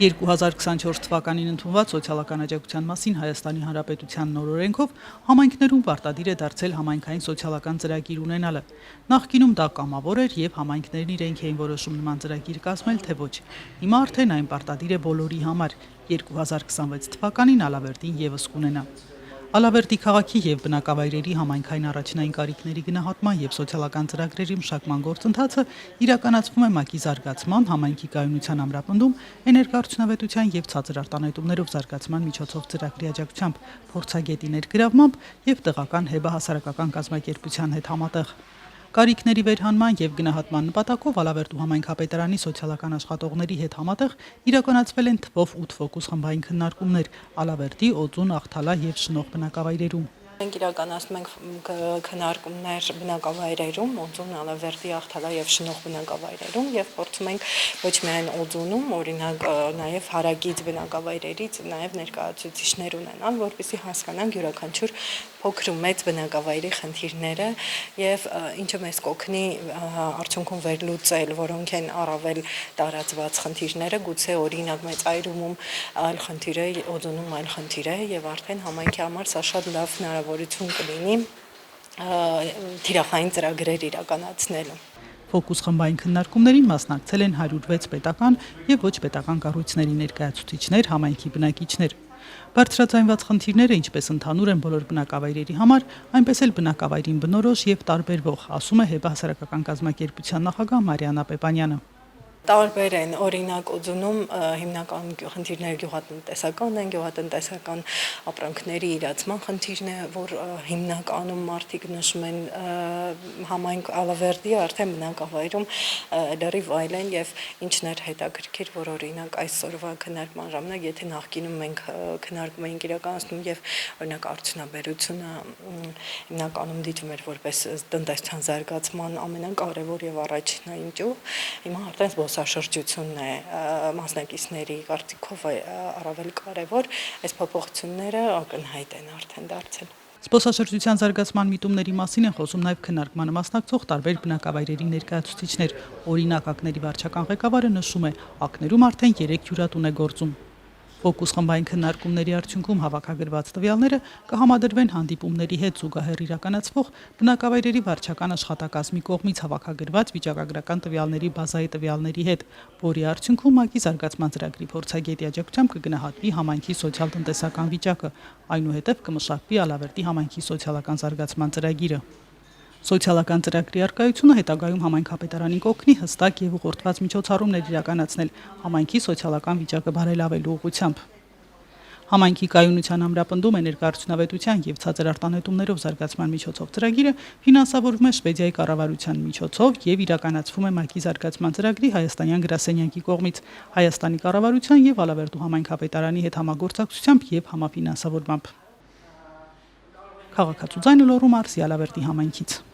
2024 թվականին ընդունված սոցիալական աջակցության մասին Հայաստանի Հանրապետության նոր օրենքով համայնքներում պարտադիր է դարձել համայնքային սոցիալական ծրագիր ունենալը։ Նախկինում դա կամավոր էր եւ համայնքներն իրենք էին որոշում նման ծրագիր կազմել թե ոչ։ Հիմա արդեն այն պարտադիր է բոլորի համար։ 2026 թվականին Ալավերդին եւս կունենա։ Ալավերդի քաղաքի եւ բնակավայրերի համայնքային առաջնային կարիքների գնահատման եւ սոցիալական ծրագրերի մշակման գործընթացը իրականացվում է ՄԱԿ-ի զարգացման, համայնքի կայունության ամրապնդում, էներգոարդյունավետության եւ ցածր արտանետումներով զարգացման միջոցով ծրագրի աջակցությամբ, փորձագետի ներգրավմամբ եւ տեղական ՀԵԲ հասարակական կազմակերպության հետ համատեղ։ Կարիքների վերհանման եւ գնահատման նպատակով Ալավերդու համայնքապետարանի սոցիալական աշխատողների հետ համատեղ իրականացվել են թվով 8 ֆոկուս խմբային քննարկումներ Ալավերդի, Օձուն, Աղթալա եւ Շնող բնակավայրերում։ Մենք իրականացնում ենք քննարկումներ բնակավայրերում, Օձուն, Ալավերդի, Աղթալա եւ Շնող բնակավայրերում եւ փորձում ենք ոչ միայն Օձունում, օրինակ նաեւ հարակից բնակավայրերից նաեւ ներկայացուցիչներ ունենալ, որպեսզի հասկանանք յուրաքանչյուր փոքր ու մեծ բնակավայրի խնդիրները եւ ինչը մեզ կօգնի արդյունքում վերլուծել, որոնք են առավել տարածված խնդիրները, գուցե օրինակ մեծ այրումում այլ խնդիր է, Օձունում այլ խնդիր է եւ արդեն համայնքի համար սա շատ լավ հնարավորություն կլինի թիրախային ծրագրեր իրականացնելու։ Ֆոկուս խմբային քննարկումներին մասնակցել են 106 պետական եւ ոչ պետական կառույցների ներկայացուցիչներ, համայնքի բնակիչներ։ Բարձրաձայնված խնդիրները ինչպես ընդհանուր են բոլոր բնակավայրերի համար, այնպես էլ բնակավայրին բնորոշ եւ տարբերվող, ասում է ՀԵԲ հասարակական կազմակերպության նախագահ Մարիաննա Պեպանյանը։ Տարբեր են, օրինակ Օձունում հիմնական խնդիրները գյուղատնտեսական են, գյուղատնտեսական ապրանքների իրացման խնդիրն է, որ հիմնականում մարդիկ նշում են համայնք Ալավերդի արդեն բնակավայրում լրիվ այլ են եւ ինչն էր հետաքրքիր, որ օրինակ այսօրվա քննարկման ժամանակ, եթե նախկինում մենք քննարկում էինք իրականացնում եւ օրինակ արդյունաբերությունը հիմնականում դիտվում էր որպես տնտեսության զարգացման ամենակարևոր եւ առաջնային ճյուղ, հիմա արդեն զբոսաշրջությունն է մասնակիցների կարծիքով առավել կարևոր, այս փոփոխությունները ակնհայտ են արդեն դարձել։ Զբոսաշրջության զարգացման միտումների մասին են խոսում նաև քննարկմանը մասնակցող տարբեր բնակավայրերի ներկայացուցիչներ։ Օրինակ ակների վարչական ղեկավարը նշում է, ակներում արդեն 3 հյուրատուն է գործում։ Ֆոկուս խմբային քննարկումների արդյունքում հավաքագրված տվյալները կհամադրվեն հանդիպումների հետ զուգահեռ իրականացվող բնակավայրերի վարչական աշխատակազմի կողմից հավաքագրված վիճակագրական տվյալների բազայի տվյալների հետ, որի արդյունքում ՄԱԿ-ի զարգացման ծրագրի փորձագետի աջակցությամբ կգնահատվի համայնքի սոցիալ-տնտեսական վիճակը, այնուհետև կմշակվի Ալավերդի համայնքի սոցիալական զարգացման ծրագիրը։ Սոցիալական ծրագրի արկայությունը հետագայում համայնքապետարանին կօգնի հստակ եւ ուղղորդված միջոցառումներ իրականացնել համայնքի սոցիալական վիճակը բարելավելու ուղղությամբ։ Համայնքի կայունության ամրապնդում էներգոարդյունավետության եւ ցածր արտանետումներով զարգացման միջոցով ծրագիրը ֆինանսավորվում է Շվեդիայի կառավարության միջոցով եւ իրականացվում է ՄԱԿ-ի զարգացման ծրագրի հայաստանյան գրասենյակի կողմից Հայաստանի կառավարության եւ Ալավերդու համայնքապետարանի հետ համագործակցությամբ եւ համաֆինանսավորմամբ։ Քաղաքացու ձայնը Լոռու մարզի Ալավերդի համայնքից։